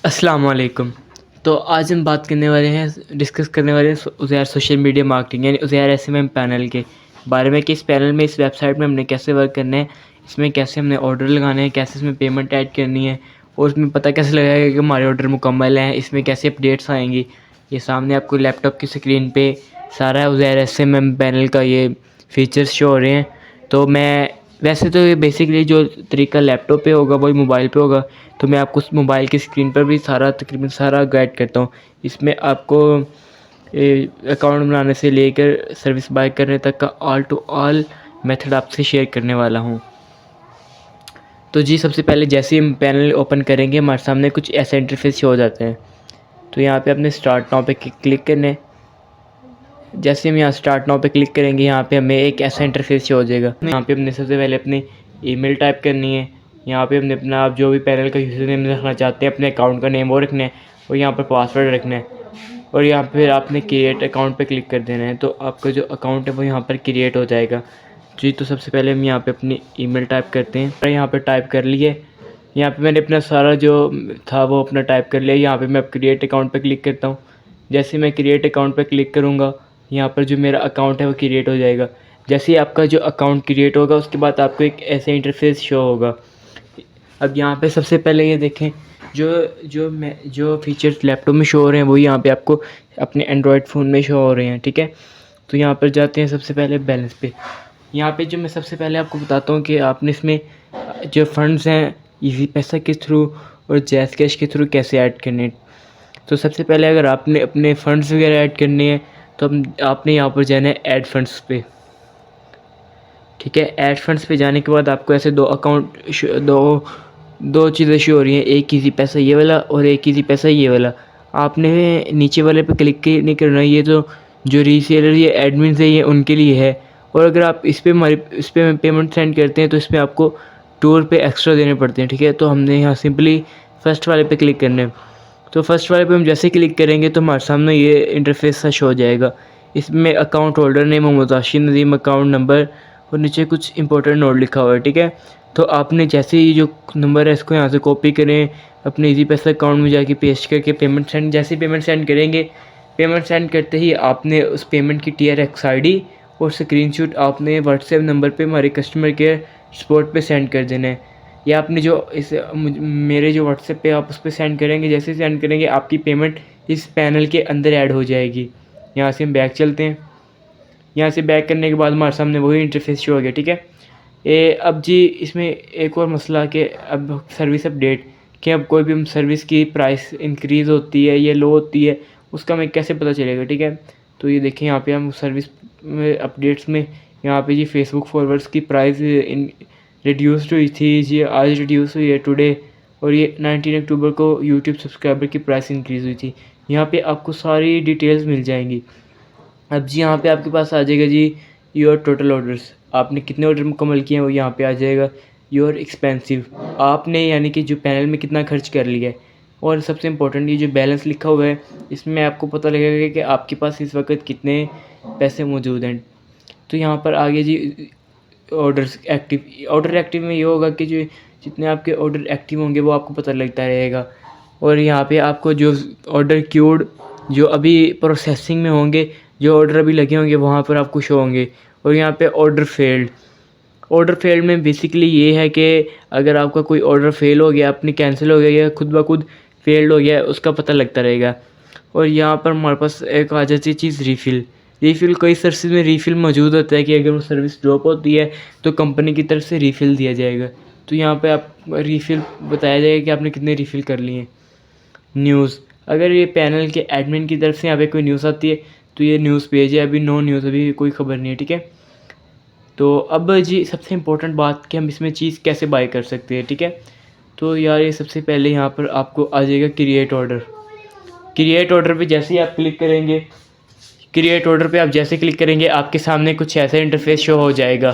अस्सलाम वालेकुम। तो आज हम बात करने वाले हैं डिस्कस करने वाले हैं उज़ैर सोशल मीडिया मार्केटिंग यानी उज़ैर एसएमएम पैनल के बारे में कि इस पैनल में इस वेबसाइट में हमने कैसे वर्क करना है, इसमें कैसे हमने ऑर्डर लगाने हैं, कैसे इसमें पेमेंट ऐड करनी है और इसमें पता कैसे लगेगा कि हमारे ऑर्डर मुकम्मल हैं, इसमें कैसे अपडेट्स आएंगी। ये सामने आपको लैपटॉप की स्क्रीन पे सारा उज़ैर एसएमएम पैनल का ये फ़ीचर्स शो हो रहे हैं। तो मैं वैसे तो ये बेसिकली जो तरीका लैपटॉप पे होगा वही मोबाइल पे होगा, तो मैं आपको उस मोबाइल की स्क्रीन पर भी तकरीबन सारा गाइड करता हूँ। इसमें आपको अकाउंट बनाने से लेकर सर्विस बाय करने तक का ऑल टू ऑल मेथड आपसे शेयर करने वाला हूँ। तो जी सबसे पहले जैसे ही हम पैनल ओपन करेंगे हमारे सामने कुछ ऐसा इंटरफेस शो हो जाते हैं। तो यहाँ पे अपने स्टार्ट नाउ पे क्लिक करना है। जैसे हम यहाँ स्टार्ट नाउ पे क्लिक करेंगे यहाँ पे हमें एक ऐसा इंटरफेस शो हो जाएगा। यहाँ पे हमने सबसे पहले अपनी ईमेल टाइप करनी है। यहाँ पे हमने अपना आप जो भी पैनल का यूज़र नेम रखना चाहते हैं अपने अकाउंट का नेम वो रखना है और यहाँ पर पासवर्ड रखना है और यहाँ पर आपने क्रिएट अकाउंट पे क्लिक कर देना है। तो आपका जो अकाउंट है वो यहाँ पर क्रिएट हो जाएगा। जी तो सबसे पहले हम यहाँ पर अपनी ईमेल टाइप करते हैं। यहाँ पर टाइप कर लिए। यहाँ पे मैंने अपना सारा जो था वो अपना टाइप कर लिया। यहाँ पे मैं अब क्रिएट अकाउंट पे क्लिक करता हूँ। जैसे मैं क्रिएट अकाउंट पे क्लिक करूँगा यहाँ पर जो मेरा अकाउंट है वो क्रिएट हो जाएगा। जैसे ही आपका जो अकाउंट क्रिएट होगा उसके बाद आपको एक ऐसे इंटरफेस शो होगा। अब यहाँ पे सबसे पहले ये देखें जो फीचर्स लैपटॉप में शो हो रहे हैं वो यहाँ पे आपको अपने एंड्रॉयड फ़ोन में शो हो रहे हैं, ठीक है। तो यहाँ पर जाते हैं सबसे पहले बैलेंस पे। यहाँ पे जो मैं सबसे पहले आपको बताता हूँ कि आपने इसमें जो फंड्स हैं ईजी पैसा के थ्रू और जैज़ कैश के थ्रू कैसे ऐड करने हैं। तो सबसे पहले अगर आपने अपने फ़ंड्स वगैरह ऐड करने हैं तो आपने यहाँ पर जाना है ऐड फंड्स पे, ठीक है। ऐड फंड्स पे जाने के बाद आपको ऐसे दो चीज़ें शो हो रही हैं, एक ईजी पैसा ये वाला और एक ईजी पैसा ये वाला। आपने नीचे वाले पे क्लिक नहीं करना, ये तो जो रीसेलर ये एडमिन है ये उनके लिए है। और अगर आप इस पर पेमेंट सेंड करते हैं तो इसमें आपको 2 रुपये एक्स्ट्रा देने पड़ते हैं, ठीक है। तो हमने यहाँ सिंपली फ़र्स्ट वाले पे क्लिक करना है। तो फर्स्ट वाले पे हम जैसे क्लिक करेंगे तो हमारे सामने ये इंटरफेस सा शो हो जाएगा। इसमें account holder name Mutashir Nadeem, account number और नीचे कुछ इंपॉर्टेंट नोट लिखा हुआ है, ठीक है। तो आपने जैसे ही जो नंबर है इसको यहाँ से कॉपी करें, अपने इजी पैसा अकाउंट में जाके पेस्ट करके पेमेंट सेंड करेंगे। पेमेंट सेंड करते ही आपने उस पेमेंट की TRX ID और स्क्रीनशॉट आपने व्हाट्सएप नंबर पे हमारे कस्टमर केयर सपोर्ट पे सेंड कर देना है। या आपने जो मेरे जो व्हाट्सएप पे आप उस पर सेंड करेंगे, जैसे सेंड करेंगे आपकी पेमेंट इस पैनल के अंदर ऐड हो जाएगी। यहाँ से हम बैक चलते हैं। यहाँ से बैक करने के बाद हमारे सामने वही इंटरफेस शो हो गया, ठीक है। अब जी इसमें एक और मसला कि अब सर्विस अपडेट कि अब कोई भी हम सर्विस की प्राइस इंक्रीज़ होती है या लो होती है उसका हमें कैसे पता चलेगा, ठीक है। तो ये देखें यहाँ पे हम सर्विस अपडेट्स में यहाँ पे जी फेसबुक फॉलोअर्स की प्राइस रिड्यूस्ड हुई थी जी, आज रिड्यूस हुई है टुडे। और ये 19 अक्टूबर को यूट्यूब सब्सक्राइबर की प्राइस इंक्रीज़ हुई थी। यहाँ पे आपको सारी डिटेल्स मिल जाएंगी। अब जी यहाँ पे आपके पास आ जाएगा जी योर टोटल ऑर्डर्स, आपने कितने ऑर्डर मुकम्मल किए हैं वो यहाँ पे आ जाएगा। योर एक्सपेंसिव, आपने यानी कि जो पैनल में कितना खर्च कर लिया है। और सबसे इम्पोर्टेंट ये जो बैलेंस लिखा हुआ है इसमें आपको पता लगेगा कि आपके पास इस वक्त कितने पैसे मौजूद हैं। तो यहाँ पर आगे जी ऑर्डर एक्टिव में ये होगा कि जो जितने आपके ऑर्डर एक्टिव होंगे वो आपको पता लगता रहेगा। और यहाँ पे आपको जो ऑर्डर क्यूड जो अभी प्रोसेसिंग में होंगे, जो ऑर्डर अभी लगे होंगे वहाँ पर आपको शो होंगे। और यहाँ पे ऑर्डर फेल्ड में बेसिकली ये है कि अगर आपका कोई ऑर्डर फेल हो गया, अपनी कैंसिल हो गया या खुद ब खुद फेल्ड हो गया उसका पता लगता रहेगा। और यहाँ पर हमारे पास एक आ जाती है चीज़ रीफ़िल कई सर्विस में रीफ़िल मौजूद होता है कि अगर वो सर्विस ड्रॉप होती है तो कंपनी की तरफ से रीफ़िल दिया जाएगा। तो यहाँ पे आप रीफ़िल बताया जाएगा कि आपने कितने रीफ़िल कर लिए हैं। न्यूज़, अगर ये पैनल के एडमिन की तरफ से यहाँ पे कोई न्यूज़ आती है तो ये न्यूज़ पेज है, अभी नो न्यूज़, अभी कोई खबर नहीं है, ठीक है। तो अब जी सबसे इम्पोर्टेंट बात कि हम इसमें चीज़ कैसे बाय कर सकते हैं, ठीक है। तो यार ये सबसे पहले यहाँ पर आपको आ जाएगा क्रिएट ऑर्डर पे जैसे ही आप क्लिक करेंगे, क्रिएट ऑर्डर पे आप जैसे क्लिक करेंगे आपके सामने कुछ ऐसा इंटरफेस शो हो जाएगा।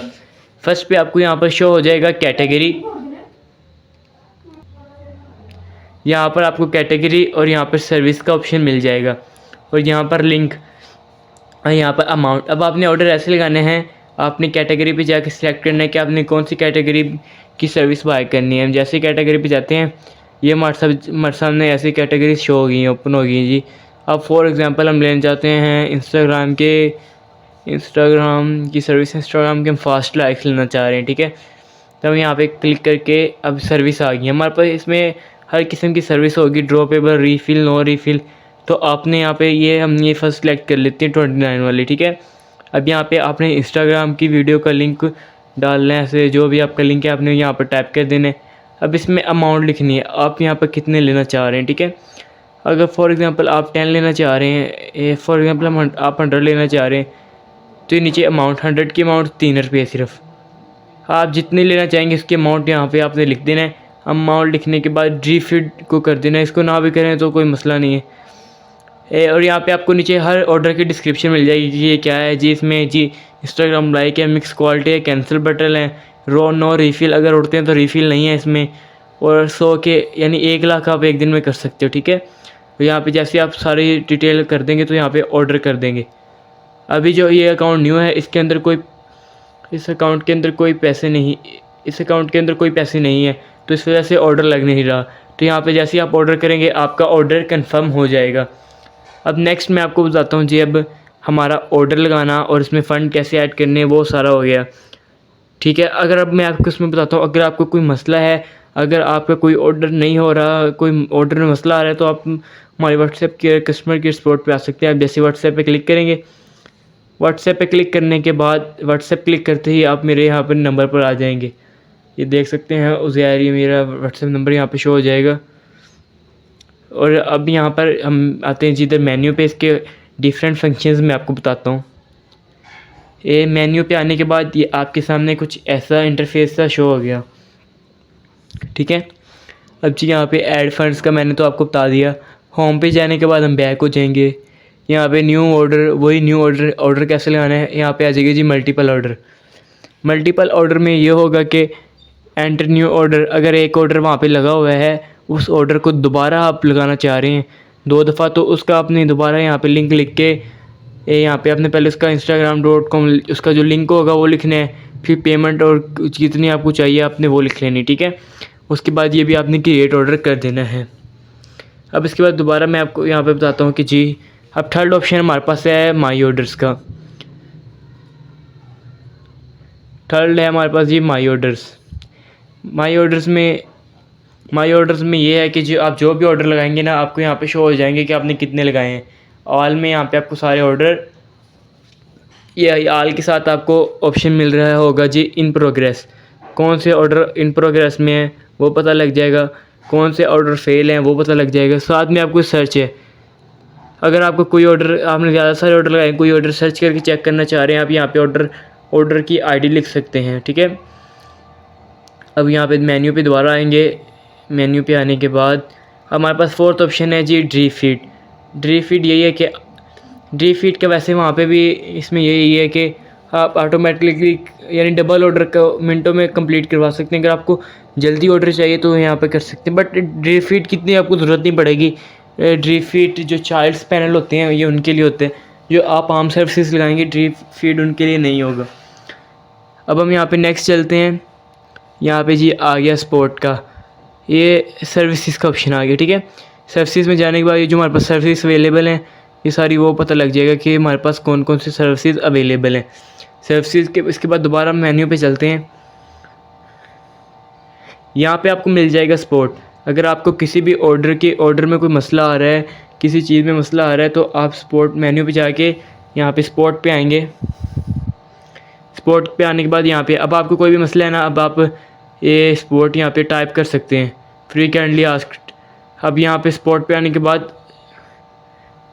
फर्स्ट पे आपको यहाँ पर शो हो जाएगा कैटेगरी, यहाँ पर आपको कैटेगरी और यहाँ पर सर्विस का ऑप्शन मिल जाएगा। और यहाँ पर लिंक और यहाँ पर अमाउंट। अब आपने ऑर्डर ऐसे लगाने हैं, आपने कैटेगरी पे जाकर सिलेक्ट करना है कि आपने कौन सी कैटेगरी की सर्विस बाय करनी है। हम जैसे कैटेगरी पे जाते हैं ये हमारे सामने ऐसी कैटेगरी शो हो गई हैं, ओपन हो गई हैं जी। अब फॉर एग्ज़ाम्पल हम लेना चाहते हैं इंस्टाग्राम की सर्विस, इंस्टाग्राम के हम फास्ट लाइक्स लेना चाह रहे हैं, ठीक है। तब यहाँ पे क्लिक करके अब सर्विस आ गई हमारे पास। इसमें हर किस्म की सर्विस होगी, ड्रॉपेबल, रीफ़िल, नो रीफ़िल। तो आपने यहाँ पे हम ये फर्स्ट सेलेक्ट कर लेते हैं 29 वाली, ठीक है। अब यहाँ पे आपने इंस्टाग्राम की वीडियो का लिंक डालना है, ऐसे जो भी आपका लिंक है आपने यहाँ पर टाइप कर देना है। अब इसमें अमाउंट लिखनी है, आप यहाँ पर कितने लेना चाह रहे हैं, ठीक है। अगर फॉर एग्ज़ाम्पल आप 10 लेना चाह रहे हैं, फॉर एग्ज़ाम्पल आप 100 लेना चाह रहे हैं, तो ये नीचे अमाउंट 100 की अमाउंट 3 रुपये सिर्फ। आप जितने लेना चाहेंगे इसके अमाउंट यहाँ पे आपने लिख देना है। अमाउंट लिखने के बाद रीफिड को कर देना है, इसको ना भी करें तो कोई मसला नहीं है। और यहाँ पे आपको नीचे हर ऑर्डर की डिस्क्रिप्शन मिल जाएगी कि ये क्या है जी। इसमें जी इंस्टाग्राम लाइक है, मिक्स क्वालिटी है, कैंसिल बटन है, नो रीफ़िल अगर उड़ते हैं तो रीफ़िल नहीं है इसमें। और 100 के यानी 1 लाख आप एक दिन में कर सकते हो, ठीक है। तो यहाँ पे जैसे आप सारी डिटेल कर देंगे तो यहाँ पे ऑर्डर कर देंगे। अभी जो ये अकाउंट न्यू है इस अकाउंट के अंदर कोई पैसे नहीं, इस अकाउंट के अंदर कोई पैसे नहीं है, तो इस वजह से ऑर्डर लग नहीं रहा। तो यहाँ पे जैसे ही आप ऑर्डर करेंगे आपका ऑर्डर कंफर्म हो जाएगा। अब नेक्स्ट मैं आपको बताता हूँ जी, अब हमारा ऑर्डर लगाना और इसमें फ़ंड कैसे ऐड करने वो सारा हो गया, ठीक है। अगर अब मैं आपको इसमें बताता हूँ, अगर आपको कोई मसला है, अगर आपका कोई ऑर्डर नहीं हो रहा, कोई ऑर्डर में मसला आ रहा है, तो आप हमारे व्हाट्सएप के कस्टमर केयर सपोर्ट पे आ सकते हैं। आप जैसे व्हाट्सएप पे क्लिक करेंगे, व्हाट्सएप पे क्लिक करने के बाद व्हाट्सएप क्लिक करते ही आप मेरे यहाँ पर नंबर पर आ जाएंगे। ये देख सकते हैं उज़ैर, ये मेरा व्हाट्सएप नंबर यहाँ पे शो हो जाएगा। और अब यहाँ पर हम आते हैं जिधर मेन्यू पे, इसके डिफरेंट फंक्शंस मैं आपको बताता हूँ। ये मेन्यू पे आने के बाद ये आपके सामने कुछ ऐसा इंटरफेस सा शो हो गया, ठीक है। अब जी यहाँ पे ऐड फंड्स का मैंने तो आपको बता दिया। होम पे जाने के बाद हम बैक हो जाएंगे। यहाँ पे न्यू ऑर्डर, वही न्यू ऑर्डर कैसे लगाना है, यहाँ पे आ जाएगी जी मल्टीपल ऑर्डर। मल्टीपल ऑर्डर में ये होगा कि एंटर न्यू ऑर्डर, अगर एक ऑर्डर वहाँ पे लगा हुआ है, उस ऑर्डर को दोबारा आप लगाना चाह रहे हैं 2 दफ़ा, तो उसका आपने दोबारा यहाँ पे लिंक लिख के यहाँ पे आपने पहले उसका instagram.com उसका जो लिंक होगा वो लिखना है, फिर पेमेंट और जितनी आपको चाहिए आपने वो लिख लेनी, ठीक है। उसके बाद ये भी आपने क्रिएट ऑर्डर कर देना है। अब इसके बाद दोबारा मैं आपको यहाँ पे बताता हूँ कि जी अब थर्ड ऑप्शन हमारे पास है माई ऑर्डर्स का। थर्ड है हमारे पास जी माई ऑर्डर्स। माई ऑर्डर्स में ये है कि जो आप जो भी ऑर्डर लगाएंगे ना, आपको यहाँ पे शो हो जाएंगे कि आपने कितने लगाए हैं। ऑल में यहाँ पे आपको सारे ऑर्डर, ये ऑल के साथ आपको ऑप्शन मिल रहा होगा जी इन प्रोग्रेस। कौन से ऑर्डर इन प्रोग्रेस में है वो पता लग जाएगा, कौन से ऑर्डर फेल हैं वो पता लग जाएगा। साथ में आपको सर्च है, अगर आपको कोई ऑर्डर, आपने ज़्यादा सारे ऑर्डर लगाए, कोई ऑर्डर सर्च करके चेक करना चाह रहे हैं, आप यहाँ पे ऑर्डर की आईडी लिख सकते हैं, ठीक है। अब यहाँ पे मेन्यू पे दोबारा आएंगे। मेन्यू पे आने के बाद हमारे पास फोर्थ ऑप्शन है जी ड्रीफीड। ड्रीफीड यही है कि ड्रीफीड का वैसे वहाँ पे भी इसमें यही है कि आप ऑटोमेटिकली यानी डबल ऑर्डर का मिनटों में कंप्लीट करवा सकते हैं। अगर आपको जल्दी ऑर्डर चाहिए तो यहाँ पे कर सकते हैं, बट ड्रीफीड की इतनी आपको ज़रूरत नहीं पड़ेगी। ड्रीफीड जो चाइल्ड्स पैनल होते हैं ये उनके लिए होते हैं, जो आप आम सर्विसेज लगाएंगे ड्रीफीड उनके लिए नहीं होगा। अब हम यहाँ पे नेक्स्ट चलते हैं। यहाँ पे जी आ गया स्पोर्ट का, ये सर्विसेज का ऑप्शन आ गया, ठीक है। सर्विसेज में जाने के बाद ये जो हमारे पास सर्विस अवेलेबल हैं ये सारी वो पता लग जाएगा कि हमारे पास कौन कौन सी सर्विसेज अवेलेबल हैं। सर्विसेज के इसके बाद दोबारा हम मेन्यू पे चलते हैं। यहाँ पे आपको मिल जाएगा सपोर्ट। अगर आपको किसी भी ऑर्डर में कोई मसला आ रहा है, किसी चीज़ में मसला आ रहा है, तो आप सपोर्ट मेन्यू पे जाके यहाँ पे सपोर्ट पे आएंगे। सपोर्ट पे आने के बाद यहाँ पे अब आपको कोई भी मसला है ना, अब आप ये सपोर्ट यहाँ पे टाइप कर सकते हैं, फ्रीक्वेंटली आस्क्ड। अब यहाँ पे सपोर्ट पे आने के बाद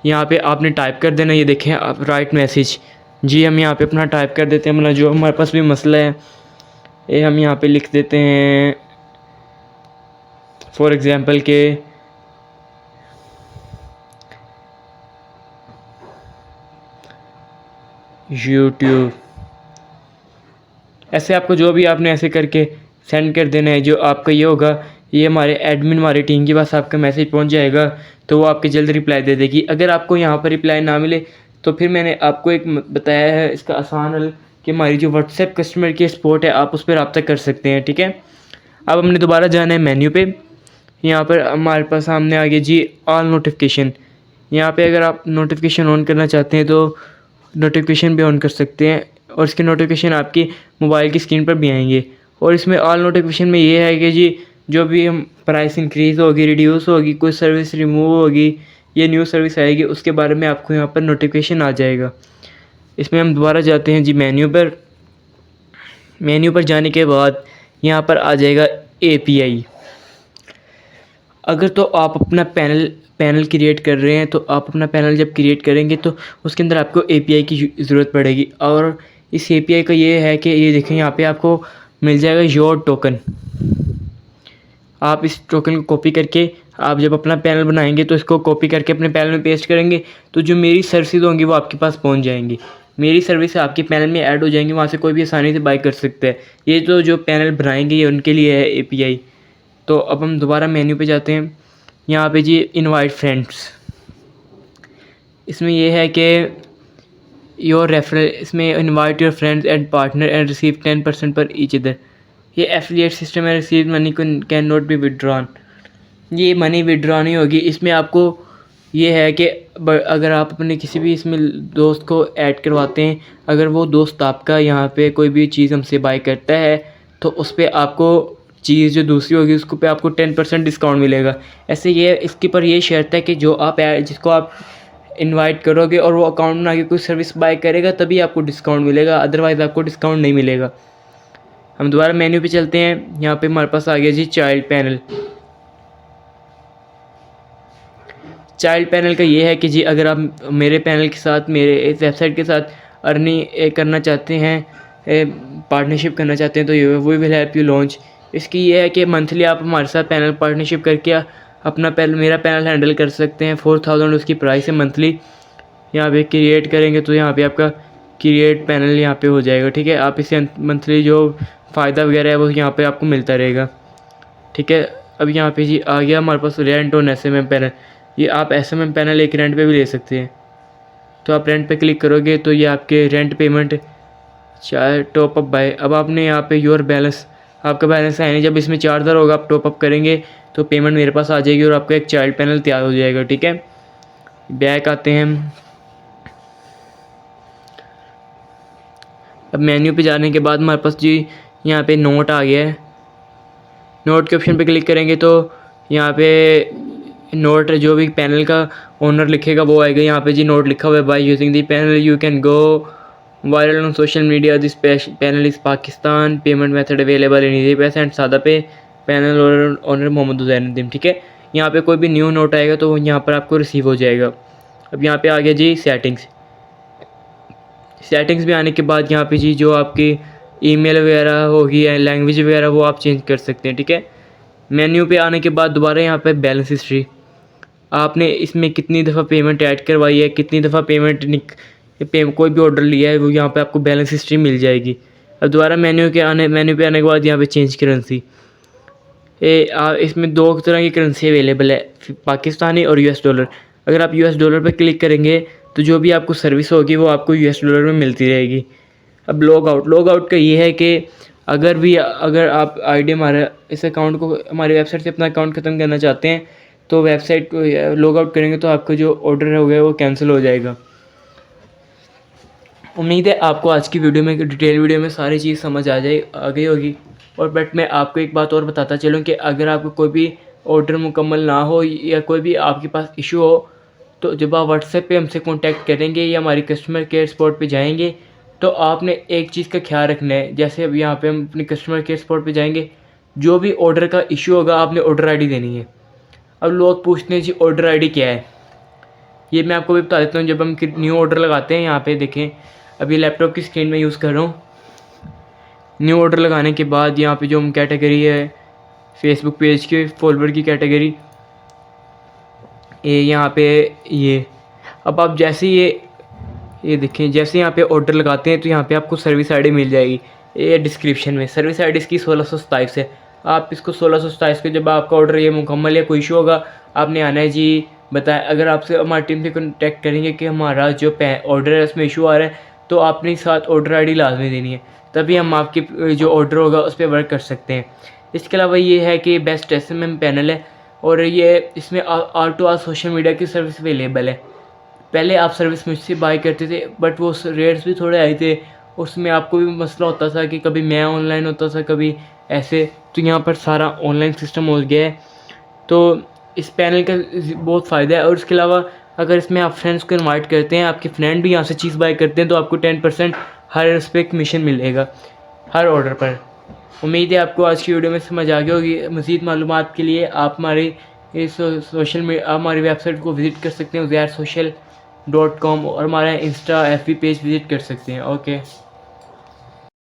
यहाँ पे आपने टाइप कर देना, ये देखें आप राइट मैसेज जी। हम यहाँ पे अपना टाइप कर देते हैं, मतलब जो हमारे पास भी मसला है ये हम यहाँ पे लिख देते हैं। फॉर एग्ज़ाम्पल के यूट्यूब, ऐसे आपको जो भी आपने ऐसे करके सेंड कर देना है। जो आपका ये होगा, ये हमारे एडमिन, हमारी टीम के पास आपका मैसेज पहुंच जाएगा, तो वो आपके जल्द रिप्लाई दे देगी। अगर आपको यहाँ पर रिप्लाई ना मिले तो फिर मैंने आपको एक बताया है इसका आसान हल कि हमारी जो व्हाट्सएप कस्टमर की सपोर्ट है आप उस पर रब्ता कर सकते हैं, ठीक है। अब हमने दोबारा जाना है मेन्यू पे। यहाँ पर हमारे पास सामने आ गया जी ऑल नोटिफिकेशन। यहाँ पे अगर आप नोटिफिकेशन ऑन करना चाहते हैं तो नोटिफिकेशन भी ऑन कर सकते हैं, और इसके नोटिफिकेशन आपकी मोबाइल की स्क्रीन पर भी आएंगे। और इसमें ऑल नोटिफिकेशन में ये है कि जी जो भी हम प्राइस इंक्रीज़ होगी, रिड्यूस होगी, कोई सर्विस रिमूव होगी, ये न्यू सर्विस आएगी, उसके बारे में आपको यहाँ पर नोटिफिकेशन आ जाएगा। इसमें हम दोबारा जाते हैं जी मेन्यू पर। मेन्यू पर जाने के बाद यहाँ पर आ जाएगा API। अगर तो आप अपना पैनल क्रिएट कर रहे हैं, तो आप अपना पैनल जब क्रिएट करेंगे तो उसके अंदर आपको API की ज़रूरत पड़ेगी। और इस API का ये है कि ये देखें यहाँ पे आपको मिल जाएगा योर टोकन। आप इस टोकन को कॉपी करके आप जब अपना पैनल बनाएंगे तो इसको कॉपी करके अपने पैनल में पेस्ट करेंगे, तो जो मेरी सर्विसेज होंगी वो आपके पास पहुंच जाएंगी। मेरी सर्विस आपके पैनल में ऐड हो जाएंगी, वहाँ से कोई भी आसानी से बाय कर सकता है। ये तो जो पैनल बनाएंगे ये उनके लिए है API। तो अब हम दोबारा मेन्यू पे जाते हैं। यहाँ पे जी इनवाइट फ्रेंड्स, इसमें ये है कि योर रेफरल, इसमें invite your friends and partner and receive 10% पर ईच अदर। ये एफिलिएट सिस्टम है, receive money can not be withdrawn. ये मनी विड्रॉ नहीं होगी। इसमें आपको ये है कि अगर आप अपने किसी भी इसमें दोस्त को ऐड करवाते हैं, अगर वो दोस्त आपका यहाँ पे कोई भी चीज़ हमसे बाय करता है तो उस पर आपको चीज़ जो दूसरी होगी उसको पे आपको 10% डिस्काउंट मिलेगा। ऐसे ये इसके पर ये शर्त है कि जो आप जिसको आप इनवाइट करोगे और वो अकाउंट बना के कोई सर्विस बाय करेगा तभी आपको डिस्काउंट मिलेगा, अदरवाइज़ आपको डिस्काउंट नहीं मिलेगा। हम दोबारा मेन्यू पे चलते हैं। यहाँ पे हमारे पास आ गया जी चाइल्ड पैनल। चाइल्ड पैनल का ये है कि जी अगर आप मेरे पैनल के साथ, मेरे इस वेबसाइट के साथ अर्निंग करना चाहते हैं, पार्टनरशिप करना चाहते हैं, तो ये we will help you launch. इसकी ये है कि मंथली आप हमारे साथ पैनल पार्टनरशिप करके अपना मेरा पैनल हैंडल कर सकते हैं। 4000 उसकी प्राइस है मंथली। यहाँ पे क्रिएट करेंगे तो यहाँ पे आपका क्रिएट पैनल यहाँ पे हो जाएगा। ठीक है, आप इसे मंथली जो फ़ायदा वगैरह है वो यहाँ पे आपको मिलता रहेगा। ठीक है, अब यहाँ पे जी आ गया हमारे पास रेंट ऑन SMM पैनल। ये आप SMM पैनल एक रेंट पे भी ले सकते हैं। तो आप रेंट पे क्लिक करोगे तो ये आपके रेंट पेमेंट चाहे टॉप अप बाय। अब आपने यहाँ पे योर बैलेंस, आपका बैलेंस है नहीं, जब इसमें 4000 होगा आप टॉप अप करेंगे तो पेमेंट मेरे पास आ जाएगी और आपका एक चाइल्ड पैनल तैयार हो जाएगा। ठीक है, बैक आते हैं। अब मेन्यू पे जाने के बाद हमारे पास जी यहाँ पे नोट आ गया है। नोट के ऑप्शन पे क्लिक करेंगे तो यहाँ पे नोट जो भी पैनल का ओनर लिखेगा वो आएगा। यहाँ पे जी नोट लिखा हुआ है, by using the panel you can go viral on social media, this panel is Pakistan, payment method available in easy पैसे एंड सादा पे, पैनल ओनर मोहम्मद हुसैन। ठीक है, यहाँ पे कोई भी न्यू नोट आएगा तो यहाँ पर आपको रिसीव हो जाएगा। अब यहाँ पे आ गया जी सेटिंग्स। सेटिंग्स में आने के बाद यहाँ पे जी जो आपकी ईमेल वगैरह होगी या लैंग्वेज वगैरह वो आप चेंज कर सकते हैं। ठीक है, मेन्यू पे आने के बाद दोबारा यहाँ पे बैलेंस हिस्ट्री, आपने इसमें कितनी दफ़ा पेमेंट ऐड करवाई है, कितनी दफ़ा पेमेंट कोई भी ऑर्डर लिया है, वो यहाँ पे आपको बैलेंस हिस्ट्री मिल जाएगी। अब दोबारा मेन्यू पे आने के बाद यहाँ पे चेंज करेंसी, इसमें 2 तरह की करेंसी अवेलेबल है, पाकिस्तानी और US डॉलर। अगर आप US डॉलर पर क्लिक करेंगे तो जो भी आपको सर्विस होगी वो आपको US डॉलर में मिलती रहेगी। अब लॉग आउट का ये है कि अगर आप आईडी हमारे इस अकाउंट को, हमारी वेबसाइट से अपना अकाउंट ख़त्म करना चाहते हैं तो वेबसाइट को लॉग आउट करेंगे तो आपका जो ऑर्डर हो गया वो कैंसिल हो जाएगा। उम्मीद है आपको आज की वीडियो में, डिटेल वीडियो में सारी चीज़ समझ आ गई होगी। और बट मैं आपको एक बात और बताता चलूँ कि अगर आपको कोई भी ऑर्डर मुकम्मल ना हो या कोई भी आपके पास इशू हो तो जब आप व्हाट्सएप पे हमसे कांटेक्ट करेंगे या हमारी कस्टमर केयर सपोर्ट पे जाएंगे तो आपने एक चीज़ का ख्याल रखना है। जैसे अब यहाँ पे हम अपनी कस्टमर केयर सपोर्ट पे जाएंगे, जो भी ऑर्डर का इशू होगा आपने ऑर्डर आईडी देनी है। अब लोग पूछते हैं जी ऑर्डर आईडी क्या है, ये मैं आपको भी बता देता हूँ। जब हम न्यू ऑर्डर लगाते हैं, यहाँ पे देखें अभी लैपटॉप की स्क्रीन में यूज़ कर रहा हूँ। न्यू ऑर्डर लगाने के बाद यहाँ पे जो हम कैटेगरी है फेसबुक पेज के फॉलोअर की कैटेगरी, ये यहाँ पे ये अब आप जैसे ये देखें, जैसे यहाँ पे ऑर्डर लगाते हैं तो यहाँ पे आपको सर्विस आईडी मिल जाएगी। ये डिस्क्रिप्शन में सर्विस आईडी इसकी 1627 है। आप इसको 1627 के जब आपका ऑर्डर ये मुकम्मल या कोई इशू होगा आपने आना है जी बताएं। अगर आपसे हमारी टीम से कॉन्टैक्ट करेंगे कि हमारा जो ऑर्डर है उसमें इशू आ रहा है तो आपने साथ ऑर्डर आईडी लाजमी देनी है, तभी हम आपके जो ऑर्डर होगा उस पर वर्क कर सकते हैं। इसके अलावा ये है कि बेस्ट SMM पैनल है, और ये इसमें आर टू आर सोशल मीडिया की सर्विस अवेलेबल है। पहले आप सर्विस मुझसे बाय करते थे बट वो रेट्स भी थोड़े हाई थे, उसमें आपको भी मसला होता था कि कभी मैं ऑनलाइन होता था कभी ऐसे। तो यहाँ पर सारा ऑनलाइन सिस्टम हो गया है, तो इस पैनल का बहुत फ़ायदा है। और इसके अलावा अगर इसमें आप फ्रेंड्स को इनवाइट करते हैं, आपके फ्रेंड भी यहाँ से चीज़ बाय करते हैं, तो आपको 10% हर उस पर कमीशन मिलेगा हर ऑर्डर पर। उम्मीद है आपको आज की वीडियो में समझ आ गई होगी। मज़ीद मालूमात के लिए आप हमारी इस हमारी वेबसाइट को विज़िट कर सकते हैं uzair social.com, और हमारा इंस्टा FB पेज विज़िट कर सकते हैं। ओके।